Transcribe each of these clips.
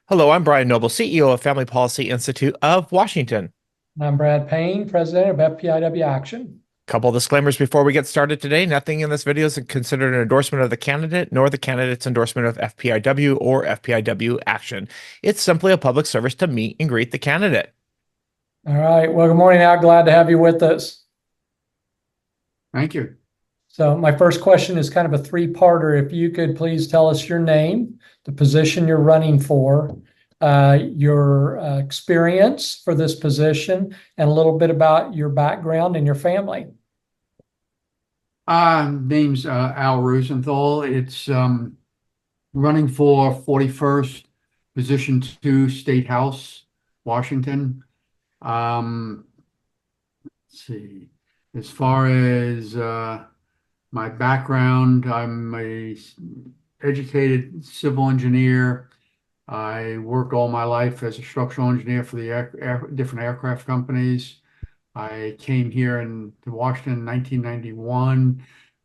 Hello, I'm Brian Noble, CEO of Family Policy Institute of Washington. I'm Brad Payne, President of FPIW Action. Couple disclaimers before we get started today. Nothing in this video is considered an endorsement of the candidate, nor the candidate's endorsement of FPIW or FPIW Action. It's simply a public service to meet and greet the candidate. All right. Well, good morning, Al. Glad to have you with us. Thank you. So my first question is kind of a three-parter. If you could please tell us your name, the position you're running for, your experience for this position, and a little bit about your background and your family. Name's Al Rosenthal. It's running for 41st, Position 2, State House, Washington. Um, let's see. As far as my background, I'm a educated civil engineer. I worked all my life as a structural engineer for the different aircraft companies. I came here to Washington in 1991,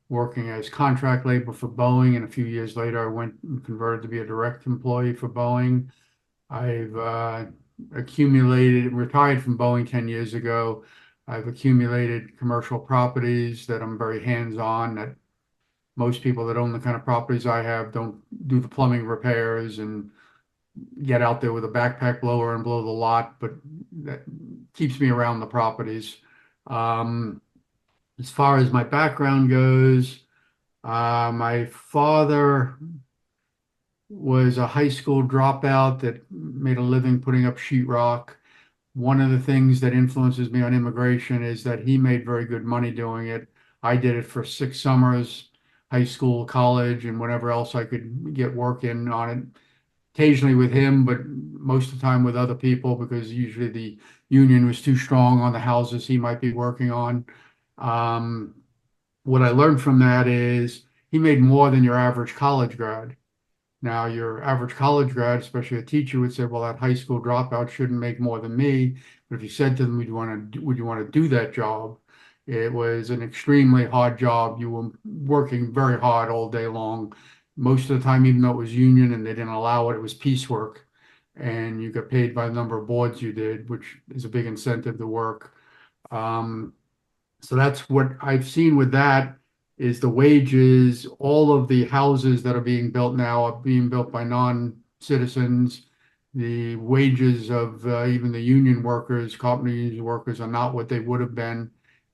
working as contract labor for Boeing, and a few years later, I went and converted to be a direct employee for Boeing. I've retired from Boeing 10 years ago. I've accumulated commercial properties that I'm very hands-on, that most people that own the kind of properties I have don't do the plumbing repairs and get out there with a backpack blower and blow the lot, but that keeps me around the properties. As far as my background goes, my father was a high school dropout that made a living putting up sheetrock. One of the things that influences me on immigration is that he made very good money doing it. I did it for 6 summers, high school, college, and whatever else I could get work in on it. Occasionally with him, but most of the time with other people, because usually the union was too strong on the houses he might be working on. What I learned from that is he made more than your average college grad. Now, your average college grad, especially a teacher, would say, "Well, that high school dropout shouldn't make more than me." But if you said to them, would you want to do that job? It was an extremely hard job. You were working very hard all day long. Most of the time, even though it was union and they didn't allow it, it was piecework. And you got paid by the number of boards you did, which is a big incentive to work. Um, so that's what I've seen with that is the wages. All of the houses that are being built now are being built by non-citizens. The wages of even the union workers, carpenter union workers, are not what they would have been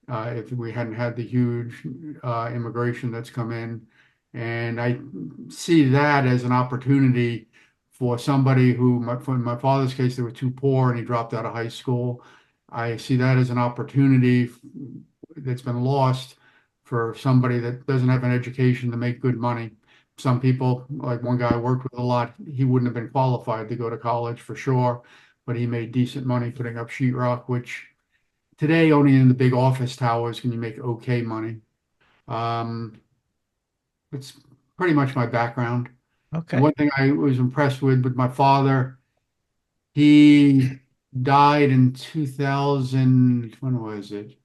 if we hadn't had the huge immigration that's come in. And I see that as an opportunity for somebody who, in my father's case, they were too poor and he dropped out of high school. I see that as an opportunity that's been lost for somebody that doesn't have an education to make good money. Some people, like one guy I worked with a lot, he wouldn't have been qualified to go to college for sure, but he made decent money putting up sheetrock, which today only in the big office towers can you make okay money. Um, it's pretty much my background. And Okay. one thing I was impressed with my father, he died in 2000. When was it?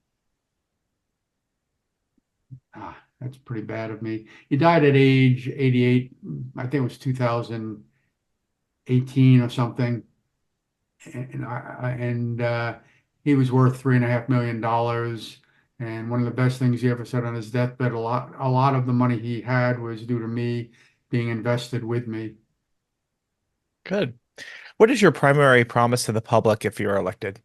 That's pretty bad of me. He died at age 88. I think it was 2018 or something. And he was worth $3.5 million. And one of the best things he ever said on his deathbed, a lot of the money he had was due to me being invested with me. Good. What is your primary promise to the public if you're elected?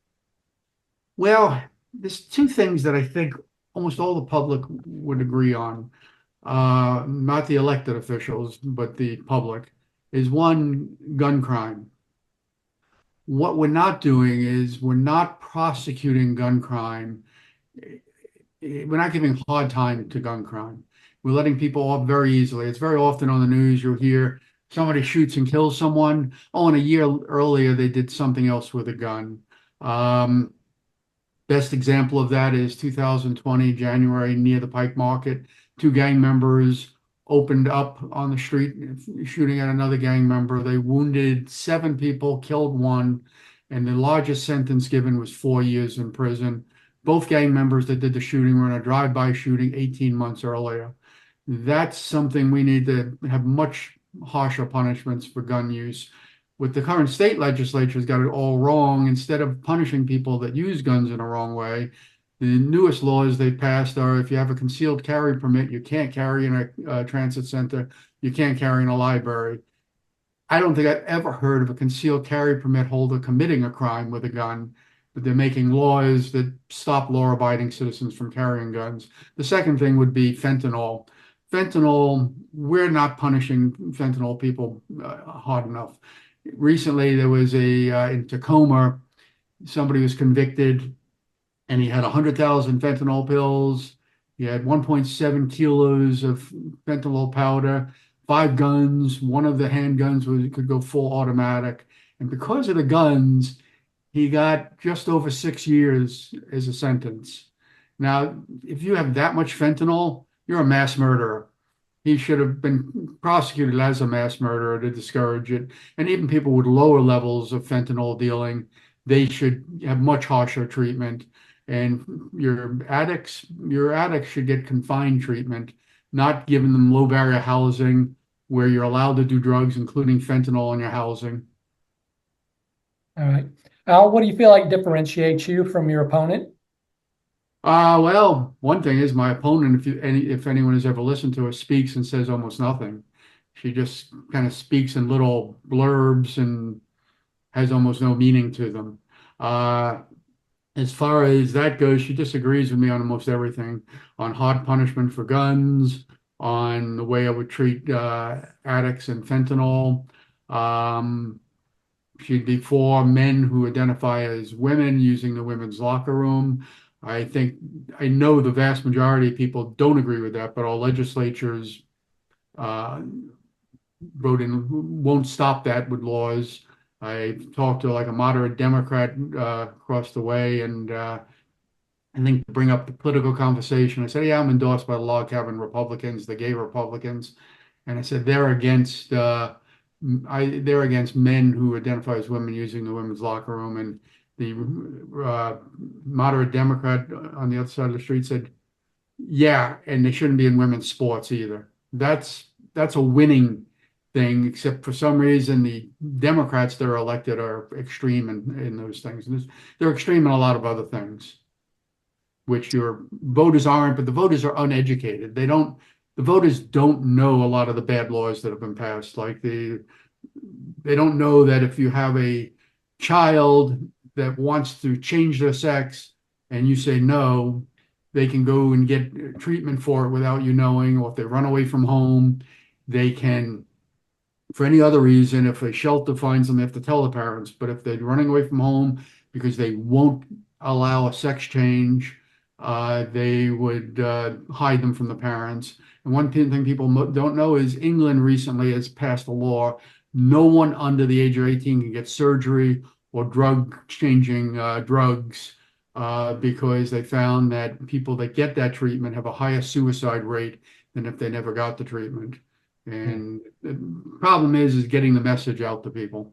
Well, there's two things that I think almost all the public would agree on. Not the elected officials, but the public, is one, gun crime. What we're not doing is we're not prosecuting gun crime. We're not giving hard time to gun crime. We're letting people off very easily. It's very often on the news, you'll hear somebody shoots and kills someone. Oh, and a year earlier, they did something else with a gun. Um, Best example of that is 2020, January, near the Pike Market. Two gang members opened up on the street, shooting at another gang member. They wounded 7 people, killed one, and the largest sentence given was 4 years in prison. Both gang members that did the shooting were in a drive-by shooting 18 months earlier. That's something we need to have much harsher punishments for gun use. With the current state legislature's got it all wrong. Instead of punishing people that use guns in a wrong way, the newest laws they passed are if you have a concealed carry permit, you can't carry in a transit center, you can't carry in a library. I don't think I've ever heard of a concealed carry permit holder committing a crime with a gun, but they're making laws that stop law-abiding citizens from carrying guns. The second thing would be fentanyl. Fentanyl, we're not punishing fentanyl people hard enough. Recently, there was in Tacoma, somebody was convicted and he had 100,000 fentanyl pills. He had 1.7 kilos of fentanyl powder, 5 guns. One of the handguns could go full automatic. And because of the guns, he got just over 6 years as a sentence. Now, if you have that much fentanyl, you're a mass murderer. He should have been prosecuted as a mass murderer to discourage it. And even people with lower levels of fentanyl dealing, they should have much harsher treatment. And your addicts should get confined treatment, not giving them low barrier housing where you're allowed to do drugs, including fentanyl in your housing. All right. Al, what do you feel like differentiates you from your opponent? Well, one thing is my opponent, if anyone has ever listened to her, speaks and says almost nothing. She just kind of speaks in little blurbs and has almost no meaning to them. As far as that goes, she disagrees with me on almost everything, on hard punishment for guns, on the way I would treat addicts and fentanyl. She'd be for men who identify as women using the women's locker room. I know the vast majority of people don't agree with that, but our legislatures won't stop that with laws. I talked to like a moderate Democrat across the way, and I think to bring up the political conversation, I said, "Yeah, I'm endorsed by the log cabin Republicans, the gay Republicans," and I said they're against men who identify as women using the women's locker room, and the moderate Democrat on the other side of the street said, "Yeah, and they shouldn't be in women's sports either." That's a winning thing, except for some reason the Democrats that are elected are extreme in those things. And they're extreme in a lot of other things, which your voters aren't, but the voters are uneducated. The voters don't know a lot of the bad laws that have been passed. Like they don't know that if you have a child that wants to change their sex and you say no, they can go and get treatment for it without you knowing, or if they run away from home, they can, for any other reason, if a shelter finds them, they have to tell the parents. But if they're running away from home because they won't allow a sex change, they would hide them from the parents. And one thing people don't know is England recently has passed a law. No one under the age of 18 can get surgery or changing drugs because they found that people that get that treatment have a higher suicide rate than if they never got the treatment. And the problem is getting the message out to people.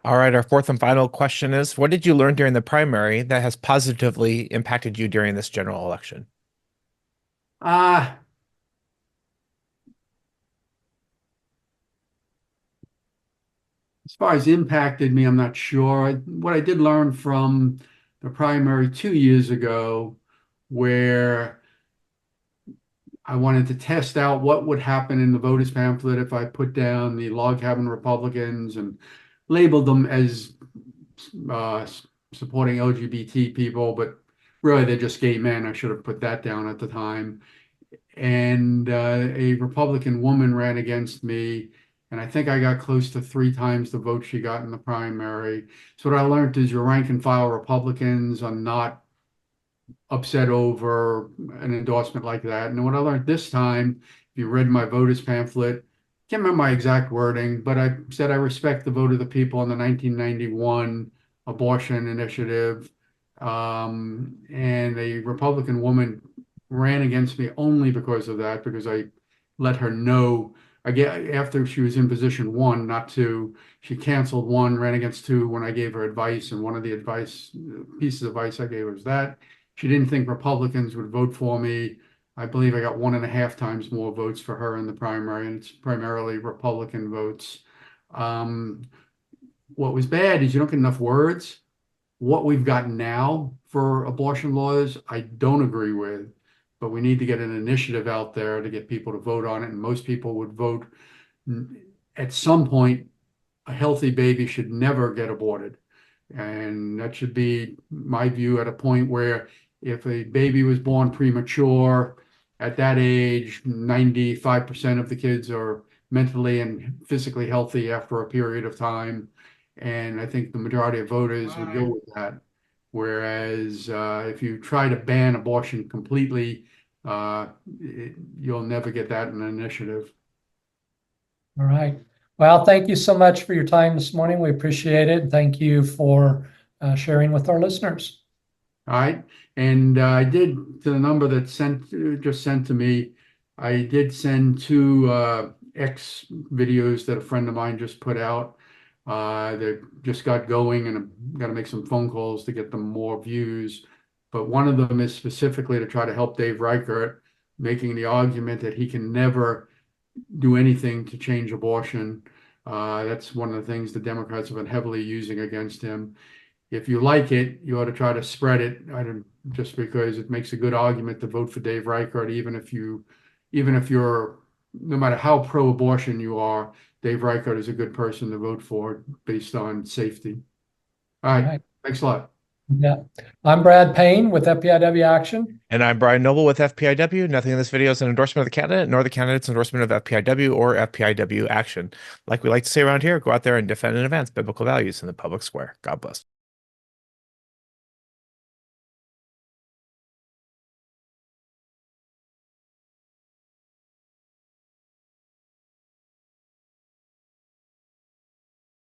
All right, our fourth and final question is, what did you learn during the primary that has positively impacted you during this general election? As far as impacted me, I'm not sure. What I did learn from the primary 2 years ago, where I wanted to test out what would happen in the voters pamphlet if I put down the log cabin Republicans and labeled them as supporting LGBT people, but really they're just gay men. I should have put that down at the time. And a Republican woman ran against me, and I think I got close to 3 times the vote she got in the primary. So what I learned is your rank and file Republicans are not upset over an endorsement like that. And what I learned this time, if you read my voters pamphlet, can't remember my exact wording, but I said I respect the vote of the people on the 1991 abortion initiative. And a Republican woman ran against me only because of that, because I let her know. After she was in position 1, not 2, she canceled 1, ran against 2 when I gave her advice. And one of the pieces of advice I gave her was that she didn't think Republicans would vote for me. I believe I got 1.5 times more votes for her in the primary, and it's primarily Republican votes. What was bad is you don't get enough words. What we've got now for abortion laws, I don't agree with, but we need to get an initiative out there to get people to vote on it. And most people would vote at some point. A healthy baby should never get aborted. And that should be my view at a point where if a baby was born premature at that age, 95% of the kids are mentally and physically healthy after a period of time. And I think the majority of voters would go with that. Whereas if you try to ban abortion completely, you'll never get that in an initiative. All right. Well, thank you so much for your time this morning. We appreciate it. Thank you for sharing with our listeners. All right. And I did, to the number that just sent to me, I did send two X videos that a friend of mine just put out. That just got going, and I'm going to make some phone calls to get them more views. But one of them is specifically to try to help Dave Reichert, making the argument that he can never do anything to change abortion. That's one of the things the Democrats have been heavily using against him. If you like it, you ought to try to spread it. Just because it makes a good argument to vote for Dave Reichert, even if you're, no matter how pro-abortion you are, Dave Reichert is a good person to vote for based on safety. All right. Thanks a lot. Yeah. I'm Brad Payne with FPIW Action. And I'm Brian Noble with FPIW. Nothing in this video is an endorsement of the candidate, nor the candidate's endorsement of FPIW or FPIW action. Like we like to say around here, go out there and defend and advance biblical values in the public square. God bless.